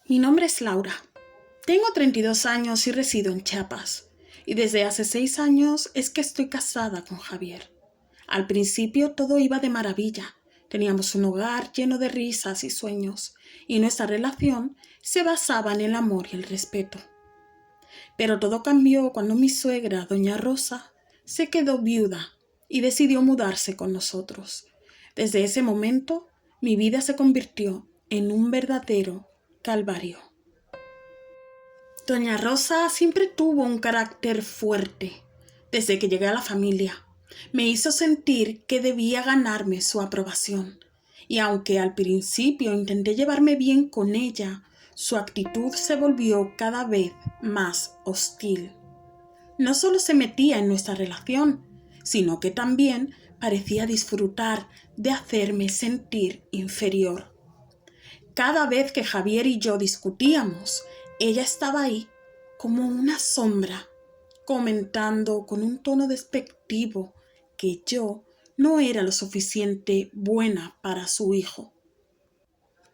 Mi nombre es Laura. Tengo 32 años y resido en Chiapas. Y desde hace 6 años es que estoy casada con Javier. Al principio todo iba de maravilla. Teníamos un hogar lleno de risas y sueños, y nuestra relación se basaba en el amor y el respeto. Pero todo cambió cuando mi suegra, doña Rosa, se quedó viuda y decidió mudarse con nosotros. Desde ese momento, mi vida se convirtió en un verdadero calvario. Doña Rosa siempre tuvo un carácter fuerte. Desde que llegué a la familia, me hizo sentir que debía ganarme su aprobación. Y aunque al principio intenté llevarme bien con ella, su actitud se volvió cada vez más hostil. No solo se metía en nuestra relación, sino que también parecía disfrutar de hacerme sentir inferior. Cada vez que Javier y yo discutíamos, ella estaba ahí como una sombra, comentando con un tono despectivo que yo no era lo suficiente buena para su hijo.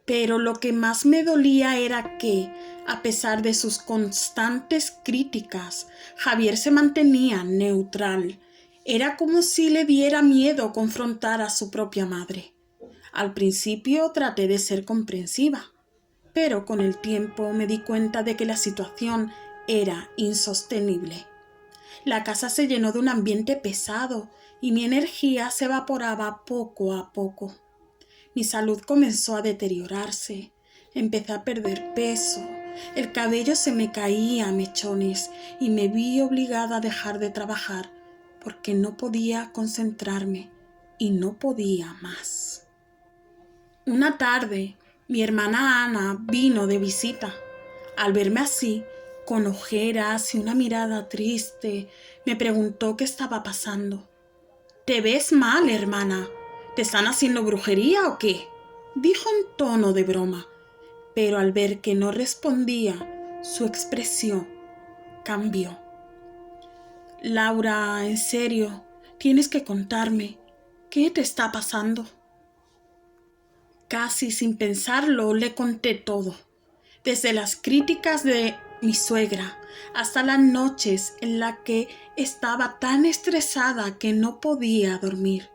Pero lo que más me dolía era que, a pesar de sus constantes críticas, Javier se mantenía neutral. Era como si le diera miedo confrontar a su propia madre. Al principio traté de ser comprensiva, pero con el tiempo me di cuenta de que la situación era insostenible. La casa se llenó de un ambiente pesado y mi energía se evaporaba poco a poco. Mi salud comenzó a deteriorarse, empecé a perder peso, el cabello se me caía a mechones y me vi obligada a dejar de trabajar porque no podía concentrarme y no podía más. Una tarde, mi hermana Ana vino de visita. Al verme así, con ojeras y una mirada triste, me preguntó qué estaba pasando. «¿Te ves mal, hermana? ¿Te están haciendo brujería o qué?», dijo en tono de broma, pero al ver que no respondía, su expresión cambió. «Laura, en serio, tienes que contarme, ¿qué te está pasando?». Casi sin pensarlo le conté todo, desde las críticas de mi suegra hasta las noches en las que estaba tan estresada que no podía dormir.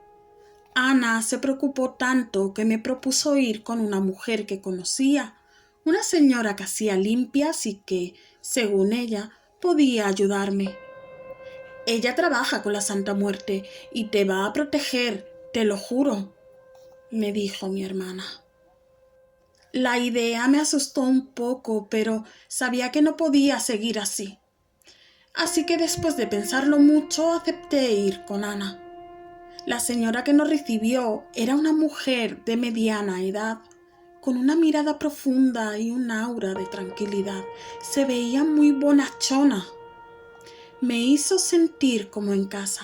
Ana se preocupó tanto que me propuso ir con una mujer que conocía, una señora que hacía limpias y que, según ella, podía ayudarme. «Ella trabaja con la Santa Muerte y te va a proteger, te lo juro», me dijo mi hermana. La idea me asustó un poco, pero sabía que no podía seguir así. Así que después de pensarlo mucho, acepté ir con Ana. La señora que nos recibió era una mujer de mediana edad, con una mirada profunda y un aura de tranquilidad. Se veía muy bonachona. Me hizo sentir como en casa.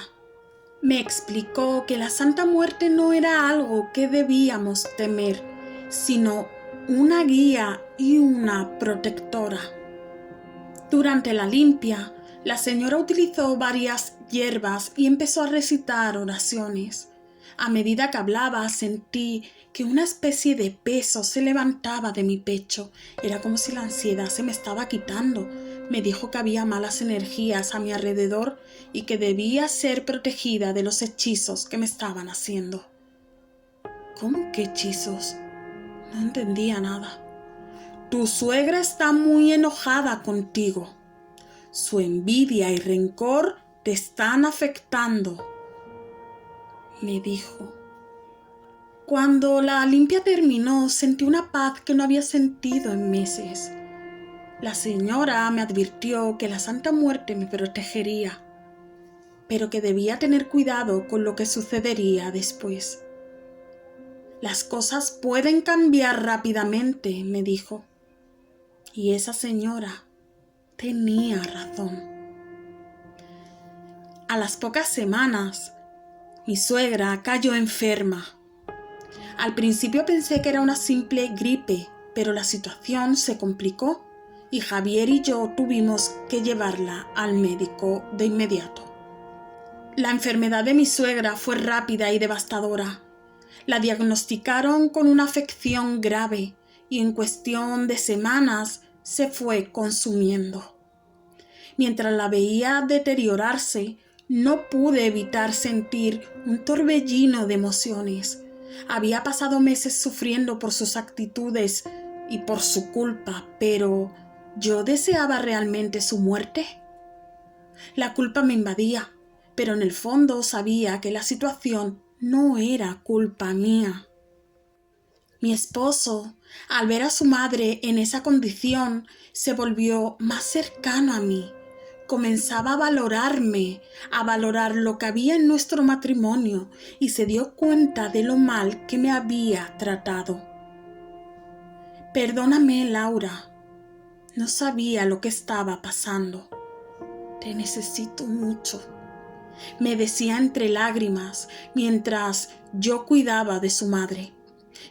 Me explicó que la Santa Muerte no era algo que debíamos temer, sino una guía y una protectora. Durante la limpia, la señora utilizó varias hierbas y empezó a recitar oraciones. A medida que hablaba, sentí que una especie de peso se levantaba de mi pecho. Era como si la ansiedad se me estaba quitando. Me dijo que había malas energías a mi alrededor y que debía ser protegida de los hechizos que me estaban haciendo. ¿Cómo que hechizos? No entendía nada. «Tu suegra está muy enojada contigo. Su envidia y rencor te están afectando», me dijo. Cuando la limpia terminó, sentí una paz que no había sentido en meses. La señora me advirtió que la Santa Muerte me protegería, pero que debía tener cuidado con lo que sucedería después. «Las cosas pueden cambiar rápidamente», me dijo. Y esa señora tenía razón. A las pocas semanas, mi suegra cayó enferma. Al principio pensé que era una simple gripe, pero la situación se complicó y Javier y yo tuvimos que llevarla al médico de inmediato. La enfermedad de mi suegra fue rápida y devastadora. La diagnosticaron con una afección grave y en cuestión de semanas se fue consumiendo. Mientras la veía deteriorarse, no pude evitar sentir un torbellino de emociones. Había pasado meses sufriendo por sus actitudes y por su culpa, pero ¿yo deseaba realmente su muerte? La culpa me invadía, pero en el fondo sabía que la situación no era culpa mía. Mi esposo, al ver a su madre en esa condición, se volvió más cercano a mí. Comenzaba a valorarme, a valorar lo que había en nuestro matrimonio y se dio cuenta de lo mal que me había tratado. Perdóname, Laura. No sabía lo que estaba pasando. Te necesito mucho, me decía entre lágrimas mientras yo cuidaba de su madre.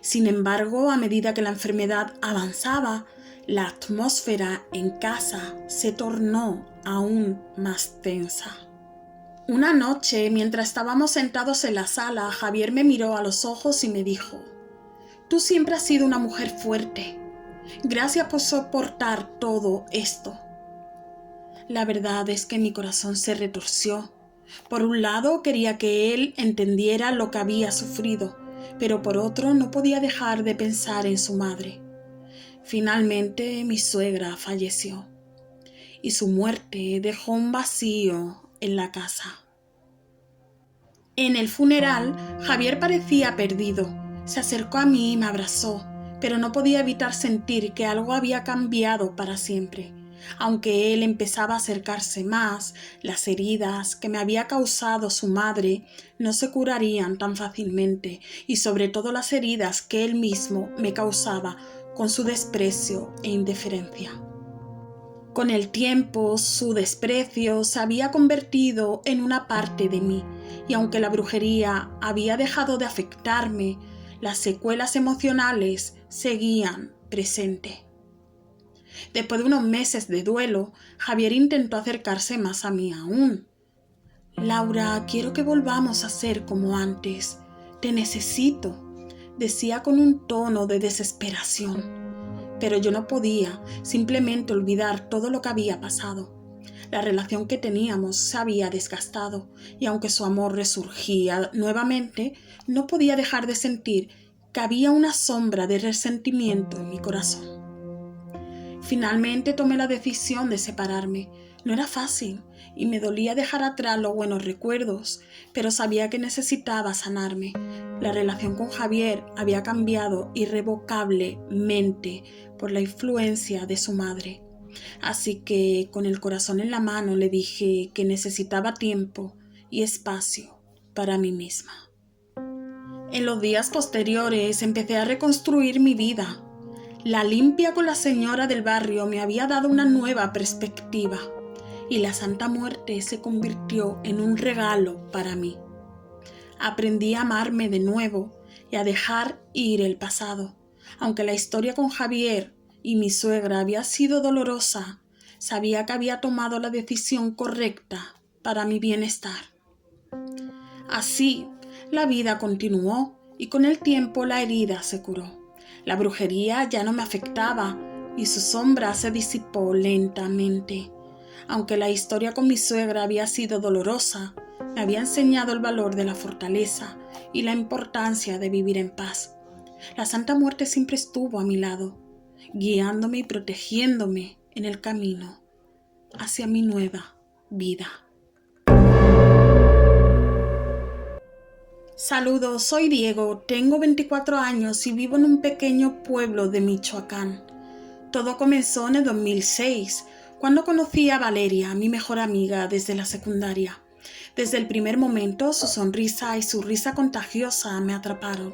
Sin embargo, a medida que la enfermedad avanzaba, la atmósfera en casa se tornó aún más tensa. Una noche, mientras estábamos sentados en la sala, Javier me miró a los ojos y me dijo: «Tú siempre has sido una mujer fuerte. Gracias por soportar todo esto». La verdad es que mi corazón se retorció. Por un lado, quería que él entendiera lo que había sufrido, pero por otro no podía dejar de pensar en su madre. Finalmente, mi suegra falleció y su muerte dejó un vacío en la casa. En el funeral, Javier parecía perdido. Se acercó a mí y me abrazó, pero no podía evitar sentir que algo había cambiado para siempre. Aunque él empezaba a acercarse más, las heridas que me había causado su madre no se curarían tan fácilmente, y sobre todo las heridas que él mismo me causaba con su desprecio e indiferencia. Con el tiempo, su desprecio se había convertido en una parte de mí, y aunque la brujería había dejado de afectarme, las secuelas emocionales seguían presentes. Después de unos meses de duelo, Javier intentó acercarse más a mí aún. «Laura, quiero que volvamos a ser como antes. Te necesito», decía con un tono de desesperación. Pero yo no podía simplemente olvidar todo lo que había pasado. La relación que teníamos se había desgastado, y aunque su amor resurgía nuevamente, no podía dejar de sentir que había una sombra de resentimiento en mi corazón. Finalmente tomé la decisión de separarme. No era fácil y me dolía dejar atrás los buenos recuerdos, pero sabía que necesitaba sanarme. La relación con Javier había cambiado irrevocablemente por la influencia de su madre. Así que, con el corazón en la mano, le dije que necesitaba tiempo y espacio para mí misma. En los días posteriores empecé a reconstruir mi vida. La limpia con la señora del barrio me había dado una nueva perspectiva y la Santa Muerte se convirtió en un regalo para mí. Aprendí a amarme de nuevo y a dejar ir el pasado. Aunque la historia con Javier y mi suegra había sido dolorosa, sabía que había tomado la decisión correcta para mi bienestar. Así, la vida continuó y con el tiempo la herida se curó. La brujería ya no me afectaba y su sombra se disipó lentamente. Aunque la historia con mi suegra había sido dolorosa, me había enseñado el valor de la fortaleza y la importancia de vivir en paz. La Santa Muerte siempre estuvo a mi lado, guiándome y protegiéndome en el camino hacia mi nueva vida. Saludos, soy Diego, tengo 24 años y vivo en un pequeño pueblo de Michoacán. Todo comenzó en el 2006, cuando conocí a Valeria, mi mejor amiga desde la secundaria. Desde el primer momento, su sonrisa y su risa contagiosa me atraparon.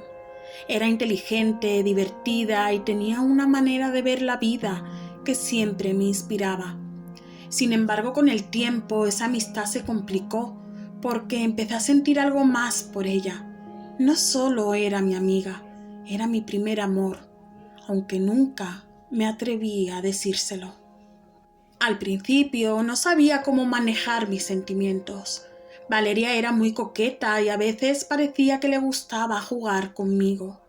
Era inteligente, divertida y tenía una manera de ver la vida que siempre me inspiraba. Sin embargo, con el tiempo esa amistad se complicó porque empecé a sentir algo más por ella. No solo era mi amiga, era mi primer amor, aunque nunca me atreví a decírselo. Al principio no sabía cómo manejar mis sentimientos. Valeria era muy coqueta y a veces parecía que le gustaba jugar conmigo.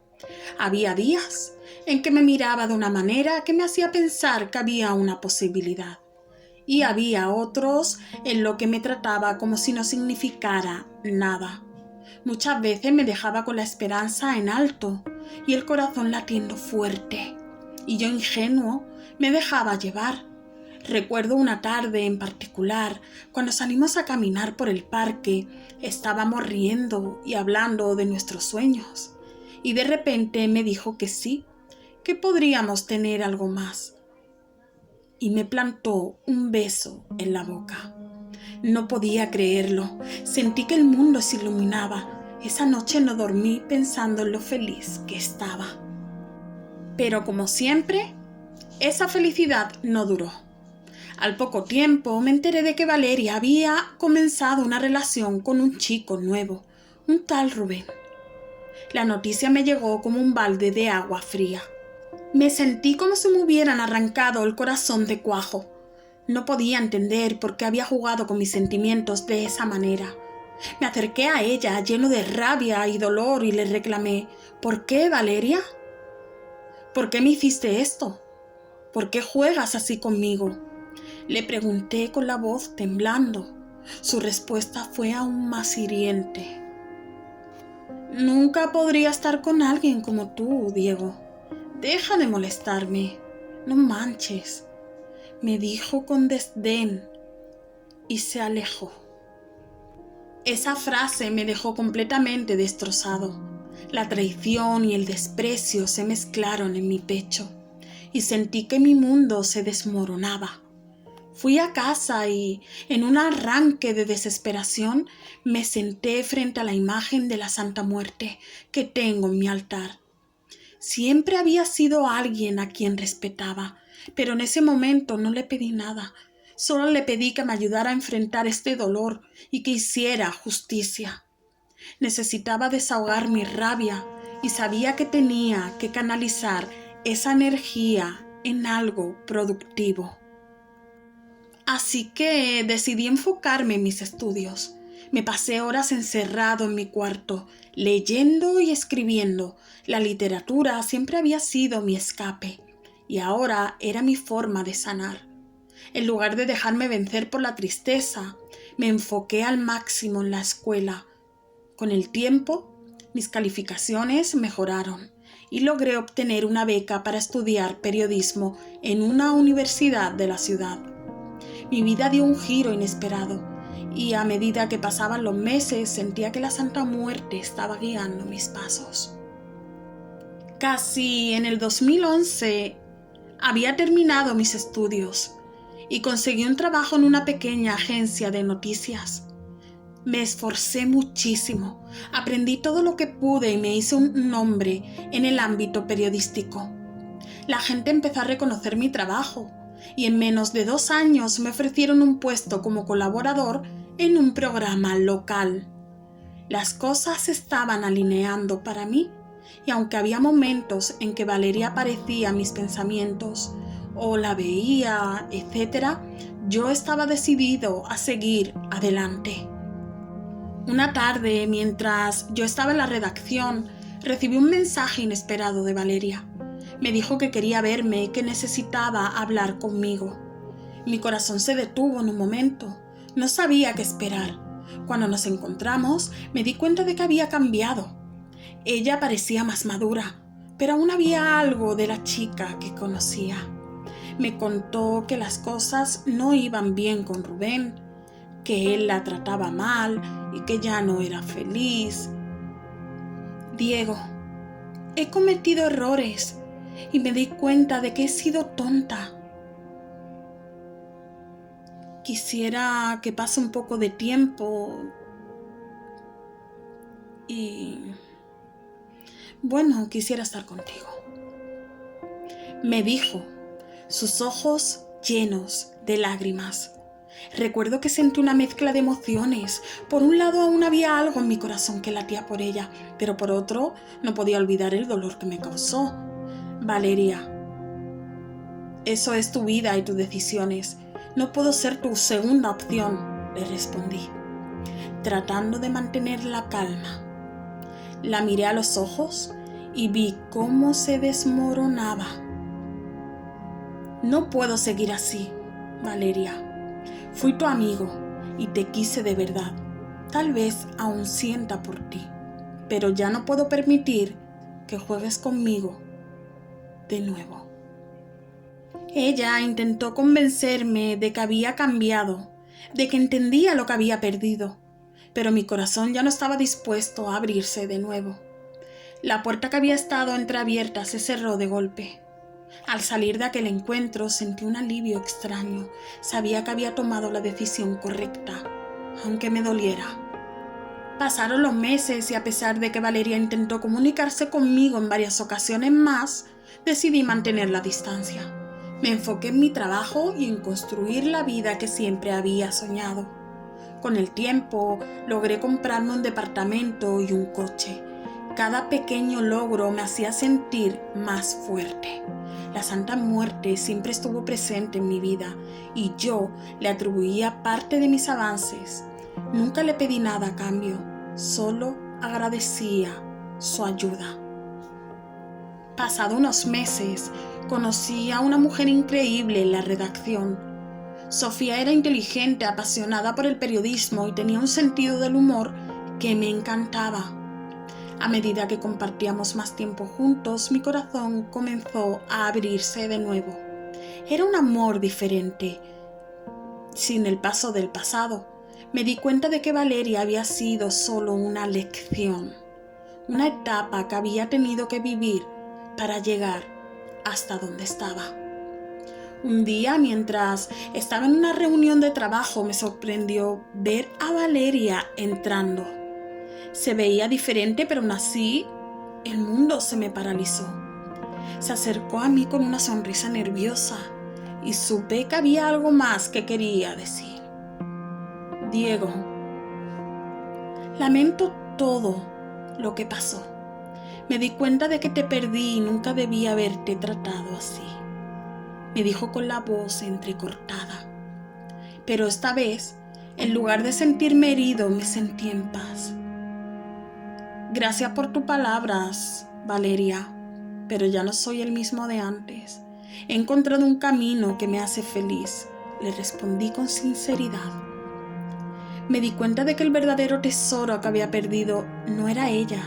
Había días en que me miraba de una manera que me hacía pensar que había una posibilidad, y había otros en lo que me trataba como si no significara nada. Muchas veces me dejaba con la esperanza en alto y el corazón latiendo fuerte, y yo ingenuo me dejaba llevar. Recuerdo una tarde en particular, cuando salimos a caminar por el parque, estábamos riendo y hablando de nuestros sueños, y de repente me dijo que sí, que podríamos tener algo más, y me plantó un beso en la boca. No podía creerlo, sentí que el mundo se iluminaba. Esa noche no dormí pensando en lo feliz que estaba. Pero como siempre, esa felicidad no duró. Al poco tiempo me enteré de que Valeria había comenzado una relación con un chico nuevo, un tal Rubén. La noticia me llegó como un balde de agua fría. Me sentí como si me hubieran arrancado el corazón de cuajo. No podía entender por qué había jugado con mis sentimientos de esa manera. Me acerqué a ella lleno de rabia y dolor y le reclamé: ¿por qué, Valeria? ¿Por qué me hiciste esto? ¿Por qué juegas así conmigo? Le pregunté con la voz temblando. Su respuesta fue aún más hiriente. Nunca podría estar con alguien como tú, Diego. Deja de molestarme. No manches, me dijo con desdén y se alejó. Esa frase me dejó completamente destrozado. La traición y el desprecio se mezclaron en mi pecho y sentí que mi mundo se desmoronaba. Fui a casa y, en un arranque de desesperación, me senté frente a la imagen de la Santa Muerte que tengo en mi altar. Siempre había sido alguien a quien respetaba, pero en ese momento no le pedí nada. Solo le pedí que me ayudara a enfrentar este dolor y que hiciera justicia. Necesitaba desahogar mi rabia y sabía que tenía que canalizar esa energía en algo productivo. Así que decidí enfocarme en mis estudios. Me pasé horas encerrado en mi cuarto, leyendo y escribiendo. La literatura siempre había sido mi escape, y ahora era mi forma de sanar. En lugar de dejarme vencer por la tristeza, me enfoqué al máximo en la escuela. Con el tiempo, mis calificaciones mejoraron y logré obtener una beca para estudiar periodismo en una universidad de la ciudad. Mi vida dio un giro inesperado y a medida que pasaban los meses sentía que la Santa Muerte estaba guiando mis pasos. Casi en el 2011 había terminado mis estudios y conseguí un trabajo en una pequeña agencia de noticias. Me esforcé muchísimo, aprendí todo lo que pude y me hice un nombre en el ámbito periodístico. La gente empezó a reconocer mi trabajo y en menos de 2 años me ofrecieron un puesto como colaborador en un programa local. Las cosas se estaban alineando para mí, y aunque había momentos en que Valeria aparecía en mis pensamientos o la veía, etc., yo estaba decidido a seguir adelante. Una tarde, mientras yo estaba en la redacción, recibí un mensaje inesperado de Valeria. Me dijo que quería verme y que necesitaba hablar conmigo. Mi corazón se detuvo en un momento. No sabía qué esperar. Cuando nos encontramos, me di cuenta de que había cambiado. Ella parecía más madura, pero aún había algo de la chica que conocía. Me contó que las cosas no iban bien con Rubén, que él la trataba mal y que ya no era feliz. Diego, he cometido errores y me di cuenta de que he sido tonta. Quisiera que pase un poco de tiempo y, bueno, quisiera estar contigo. Me dijo, sus ojos llenos de lágrimas. Recuerdo que sentí una mezcla de emociones. Por un lado aún había algo en mi corazón que latía por ella, pero por otro no podía olvidar el dolor que me causó. Valeria, eso es tu vida y tus decisiones. No puedo ser tu segunda opción, le respondí, tratando de mantener la calma. La miré a los ojos y vi cómo se desmoronaba. No puedo seguir así, Valeria. Fui tu amigo y te quise de verdad. Tal vez aún sienta por ti, pero ya no puedo permitir que juegues conmigo de nuevo. Ella intentó convencerme de que había cambiado, de que entendía lo que había perdido, pero mi corazón ya no estaba dispuesto a abrirse de nuevo. La puerta que había estado entreabierta se cerró de golpe. Al salir de aquel encuentro sentí un alivio extraño. Sabía que había tomado la decisión correcta, aunque me doliera. Pasaron los meses y a pesar de que Valeria intentó comunicarse conmigo en varias ocasiones más, decidí mantener la distancia. Me enfoqué en mi trabajo y en construir la vida que siempre había soñado. Con el tiempo logré comprarme un departamento y un coche. Cada pequeño logro me hacía sentir más fuerte. La Santa Muerte siempre estuvo presente en mi vida y yo le atribuía parte de mis avances. Nunca le pedí nada a cambio, solo agradecía su ayuda. Pasado unos meses, conocí a una mujer increíble en la redacción. Sofía era inteligente, apasionada por el periodismo y tenía un sentido del humor que me encantaba. A medida que compartíamos más tiempo juntos, mi corazón comenzó a abrirse de nuevo. Era un amor diferente, sin el paso del pasado. Me di cuenta de que Valeria había sido solo una lección, una etapa que había tenido que vivir para llegar hasta donde estaba. Un día, mientras estaba en una reunión de trabajo, me sorprendió ver a Valeria entrando. Se veía diferente, pero aún así el mundo se me paralizó. Se acercó a mí con una sonrisa nerviosa y supe que había algo más que quería decir. Diego, lamento todo lo que pasó. Me di cuenta de que te perdí y nunca debía haberte tratado así. Me dijo con la voz entrecortada. Pero esta vez, en lugar de sentirme herido, me sentí en paz. Gracias por tus palabras, Valeria, pero ya no soy el mismo de antes. He encontrado un camino que me hace feliz, le respondí con sinceridad. Me di cuenta de que el verdadero tesoro que había perdido no era ella,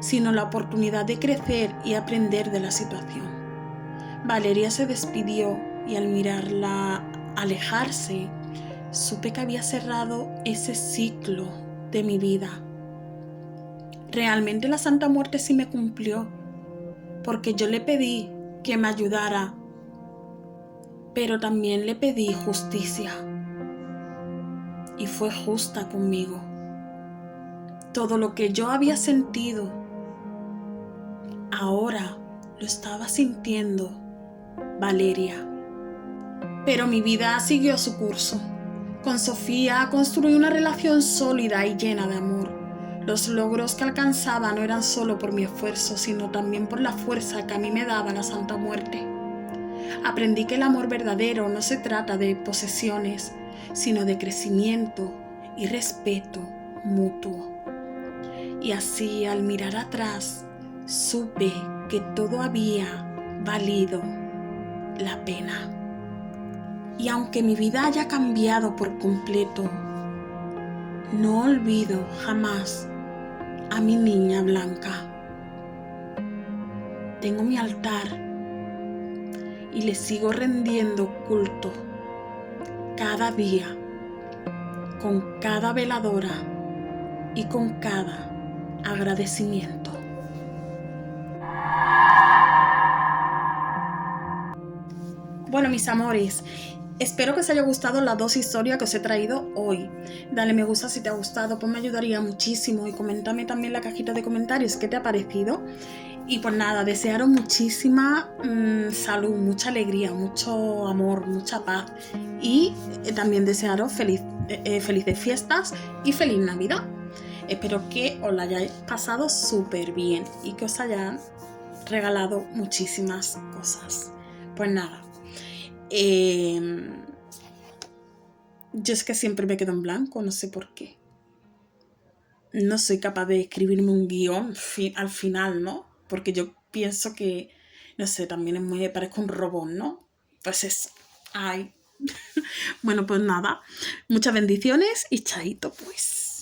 sino la oportunidad de crecer y aprender de la situación. Valeria se despidió y al mirarla alejarse, supe que había cerrado ese ciclo de mi vida. Realmente la Santa Muerte sí me cumplió, porque yo le pedí que me ayudara, pero también le pedí justicia. Y fue justa conmigo. Todo lo que yo había sentido, ahora lo estaba sintiendo Valeria. Pero mi vida siguió su curso. Con Sofía construí una relación sólida y llena de amor. Los logros que alcanzaba no eran solo por mi esfuerzo, sino también por la fuerza que a mí me daba la Santa Muerte. Aprendí que el amor verdadero no se trata de posesiones, sino de crecimiento y respeto mutuo. Y así, al mirar atrás, supe que todo había valido la pena. Y aunque mi vida haya cambiado por completo, no olvido jamás a mi niña Blanca. Tengo mi altar y le sigo rendiendo culto cada día, con cada veladora y con cada agradecimiento. Bueno, mis amores, espero que os haya gustado las dos historias que os he traído hoy. Dale me gusta si te ha gustado, pues me ayudaría muchísimo y coméntame también en la cajita de comentarios qué te ha parecido. Y pues nada, desearos muchísima salud, mucha alegría, mucho amor, mucha paz y también desearos felices fiestas y feliz Navidad. Espero que os la hayáis pasado súper bien y que os hayan regalado muchísimas cosas. Pues nada, yo es que siempre me quedo en blanco, no sé por qué. No soy capaz de escribirme un guión al final, ¿no? porque yo pienso que, no sé, también es muy, parezco un robot, ¿no? Pues eso, ay. Bueno, pues nada, muchas bendiciones y chaito pues.